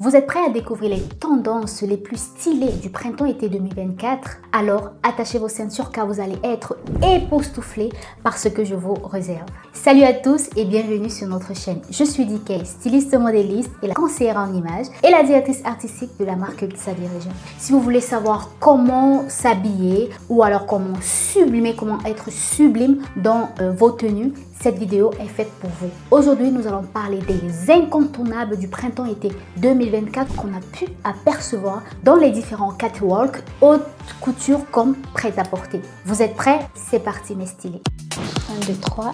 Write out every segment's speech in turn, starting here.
Vous êtes prêts à découvrir les tendances les plus stylées du printemps-été 2024? Alors attachez vos ceintures car vous allez être époustouflés par ce que je vous réserve. Salut à tous et bienvenue sur notre chaîne. Je suis DK, styliste modéliste et la conseillère en images et la directrice artistique de la marque Xavier Région. Si vous voulez savoir comment s'habiller ou alors comment sublimer, comment être sublime dans vos tenues, cette vidéo est faite pour vous. Aujourd'hui, nous allons parler des incontournables du printemps-été 2024 qu'on a pu apercevoir dans les différents catwalks, haute couture comme prêt-à-porter. Vous êtes prêts? C'est parti mes stylés. 1, 2, 3.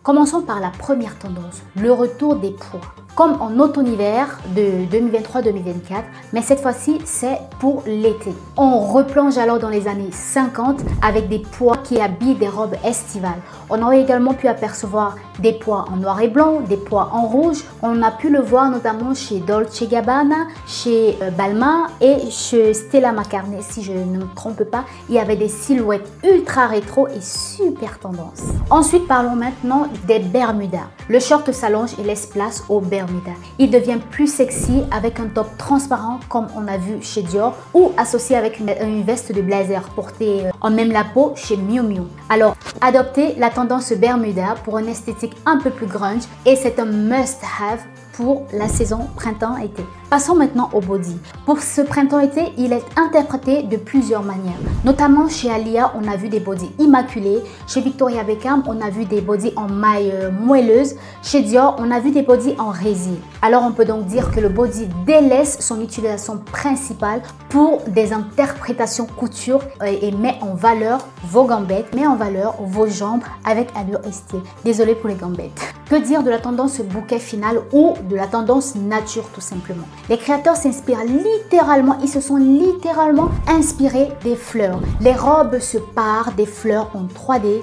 Commençons par la première tendance, le retour des poids. Comme en automne-hiver de 2023-2024, mais cette fois-ci, c'est pour l'été. On replonge alors dans les années 50 avec des poids qui habillent des robes estivales. On aurait également pu apercevoir des poids en noir et blanc, des poids en rouge. On a pu le voir notamment chez Dolce & Gabbana, chez Balmain et chez Stella McCartney. Si je ne me trompe pas, il y avait des silhouettes ultra rétro et super tendance. Ensuite, parlons maintenant des Bermudas. Le short s'allonge et laisse place aux Bermudas. Il devient plus sexy avec un top transparent comme on a vu chez Dior ou associé avec une veste de blazer portée en même la peau chez Miu Miu. Alors, adoptez la tendance Bermuda pour une esthétique un peu plus grunge et c'est un must-have pour la saison printemps-été. Passons maintenant au body. Pour ce printemps-été, il est interprété de plusieurs manières. Notamment chez Alia, on a vu des bodys immaculés. Chez Victoria Beckham, on a vu des bodys en maille moelleuse. Chez Dior, on a vu des bodys en résil. Alors on peut donc dire que le body délaisse son utilisation principale pour des interprétations couture et met en valeur vos gambettes, met en valeur vos jambes avec allure et style. Désolée pour les gambettes. Que dire de la tendance bouquet final ou de la tendance nature tout simplement? Les créateurs s'inspirent littéralement, ils se sont littéralement inspirés des fleurs. Les robes se parent des fleurs en 3D,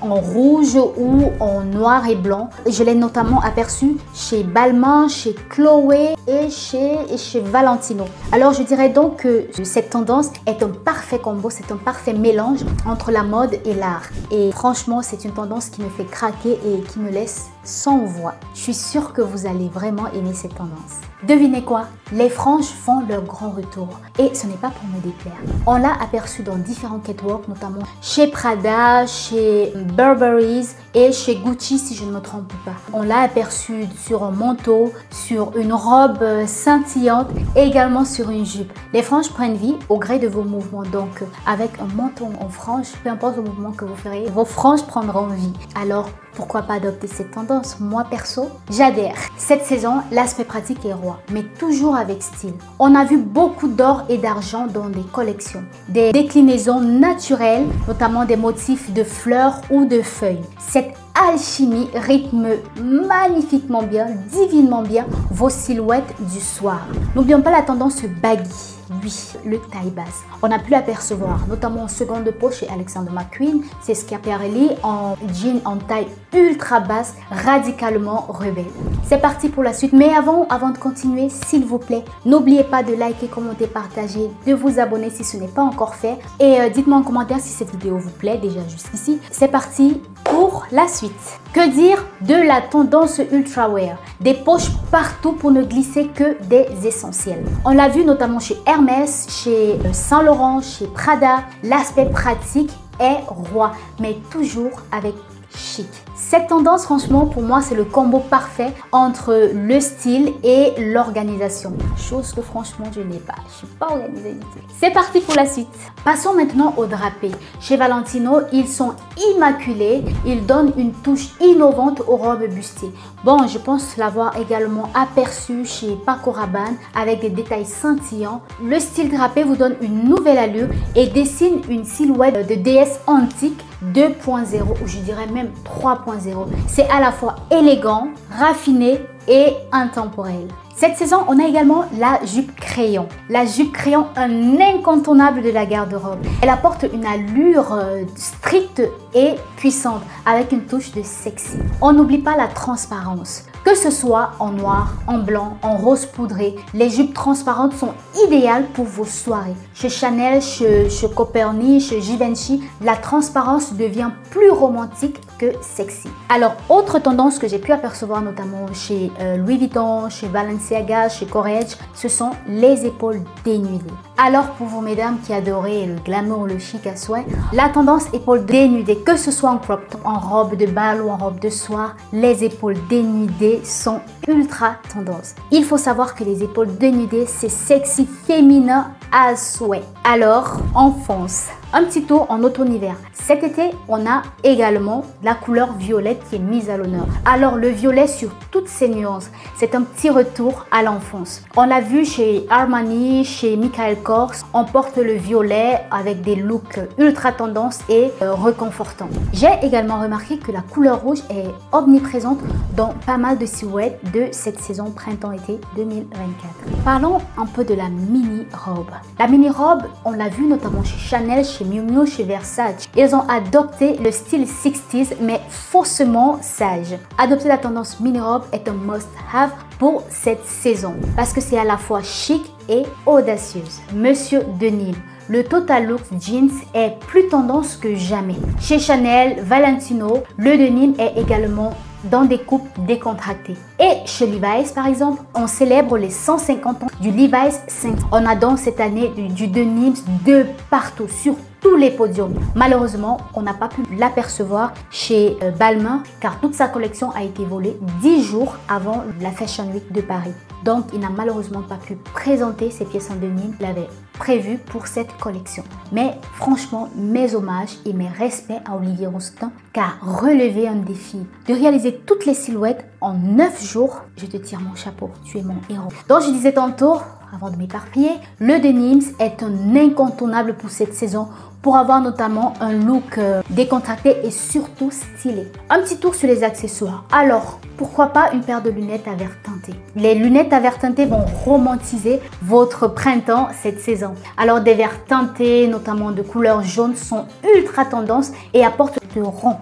en rouge ou en noir et blanc. Je l'ai notamment aperçu chez Balmain, chez Chloé et chez Valentino. Alors je dirais donc que cette tendance est un parfait combo, c'est un parfait mélange entre la mode et l'art. Et franchement, c'est une tendance qui me fait craquer et qui me laisse sans voix. Je suis sûre que vous allez vraiment aimer cette tendance. Devinez quoi? Les franges font leur grand retour et ce n'est pas pour me déplaire. On l'a aperçu dans différents catwalks, notamment chez Prada, chez Burberry et chez Gucci si je ne me trompe pas. On l'a aperçu sur un manteau, sur une robe scintillante et également sur une jupe. Les franges prennent vie au gré de vos mouvements, donc avec un menton en frange, peu importe le mouvement que vous ferez, vos franges prendront vie. Alors pourquoi pas adopter cette tendance? Moi perso, j'adhère. Cette saison, l'aspect pratique est roi, mais toujours avec style. On a vu beaucoup d'or et d'argent dans des collections, des déclinaisons naturelles, notamment des motifs de fleurs ou de feuilles. Cette alchimie rythme magnifiquement bien, divinement bien vos silhouettes du soir. N'oublions pas la tendance baggy. Oui, le taille basse. On a pu l'apercevoir, notamment en seconde peau chez Alexander McQueen. C'est Schiaparelli en jean en taille ultra basse, radicalement rebelle. C'est parti pour la suite. Mais avant de continuer, s'il vous plaît, n'oubliez pas de liker, commenter, partager, de vous abonner si ce n'est pas encore fait. Et dites-moi en commentaire si cette vidéo vous plaît déjà jusqu'ici. C'est parti pour la suite. Que dire de la tendance ultra wear? Des poches partout pour ne glisser que des essentiels. On l'a vu notamment chez Hermès, chez Saint Laurent, chez Prada. L'aspect pratique est roi, mais toujours avec chic. Cette tendance, franchement, pour moi, c'est le combo parfait entre le style et l'organisation. Chose que franchement, je n'ai pas. Je ne suis pas organisée du tout. C'est parti pour la suite. Passons maintenant aux drapés. Chez Valentino, ils sont immaculés. Ils donnent une touche innovante aux robes bustiers. Bon, je pense l'avoir également aperçu chez Paco Rabanne avec des détails scintillants. Le style drapé vous donne une nouvelle allure et dessine une silhouette de déesse antique 2.0 ou je dirais même 3.0. C'est à la fois élégant, raffiné et intemporel. Cette saison, on a également la jupe crayon. La jupe crayon, un incontournable de la garde-robe. Elle apporte une allure stricte et puissante avec une touche de sexy. On n'oublie pas la transparence. Que ce soit en noir, en blanc, en rose poudré, les jupes transparentes sont idéales pour vos soirées. Chez Chanel, chez Coperni, chez Givenchy, la transparence devient plus romantique que sexy. Alors, autre tendance que j'ai pu apercevoir notamment chez Louis Vuitton, chez Balenciaga, chez Courrèges, ce sont les épaules dénudées. Alors, pour vous mesdames qui adorez le glamour, le chic à souhait, la tendance épaules dénudées, que ce soit en crop top, en robe de bal ou en robe de soir, les épaules dénudées sont ultra tendance. Il faut savoir que les épaules dénudées, c'est sexy féminin à souhait. Alors, on fonce. Un petit tour en automne-hiver. Cet été, on a également la couleur violette qui est mise à l'honneur. Alors, le violet sur toutes ses nuances, c'est un petit retour à l'enfance. On l'a vu chez Armani, chez Michael Kors, on porte le violet avec des looks ultra tendance et reconfortants. J'ai également remarqué que la couleur rouge est omniprésente dans pas mal de silhouettes de cette saison printemps-été 2024. Parlons un peu de la mini-robe. La mini-robe, on l'a vu notamment chez Chanel, chez Miu Miu, chez Versace. Ils ont adopté le style 60s mais faussement sage. Adopter la tendance mini-robe est un must-have pour cette saison parce que c'est à la fois chic et audacieuse. Monsieur Denim, le Total Look Jeans est plus tendance que jamais. Chez Chanel, Valentino, le denim est également dans des coupes décontractées. Et chez Levi's par exemple, on célèbre les 150 ans du Levi's 5. On a donc cette année du denim de partout, sur tous les podiums. Malheureusement, on n'a pas pu l'apercevoir chez Balmain car toute sa collection a été volée 10 jours avant la Fashion Week de Paris. Donc, il n'a malheureusement pas pu présenter ses pièces en denim qu'il avait prévu pour cette collection. Mais franchement, mes hommages et mes respects à Olivier Rousteing car relever un défi de réaliser toutes les silhouettes en 9 jours, je te tire mon chapeau, tu es mon héros. Donc, je disais tantôt, avant de m'éparpiller, le denim est un incontournable pour cette saison pour avoir notamment un look décontracté et surtout stylé. Un petit tour sur les accessoires. Alors, pourquoi pas une paire de lunettes à verre teinté? Les lunettes à verre teinté vont romantiser votre printemps cette saison. Alors, des verres teintés, notamment de couleur jaune, sont ultra tendance et apportent de rond,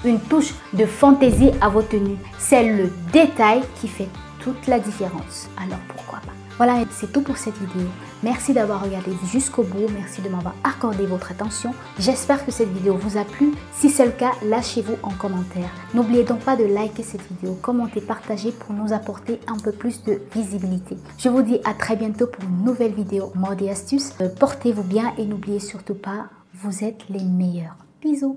une touche de fantaisie à vos tenues. C'est le détail qui fait toute la différence. Alors, pourquoi pas? Voilà, c'est tout pour cette vidéo. Merci d'avoir regardé jusqu'au bout. Merci de m'avoir accordé votre attention. J'espère que cette vidéo vous a plu. Si c'est le cas, lâchez-vous en commentaire. N'oubliez donc pas de liker cette vidéo, commenter, partager pour nous apporter un peu plus de visibilité. Je vous dis à très bientôt pour une nouvelle vidéo mode et astuces. Portez-vous bien et n'oubliez surtout pas, vous êtes les meilleurs. Bisous.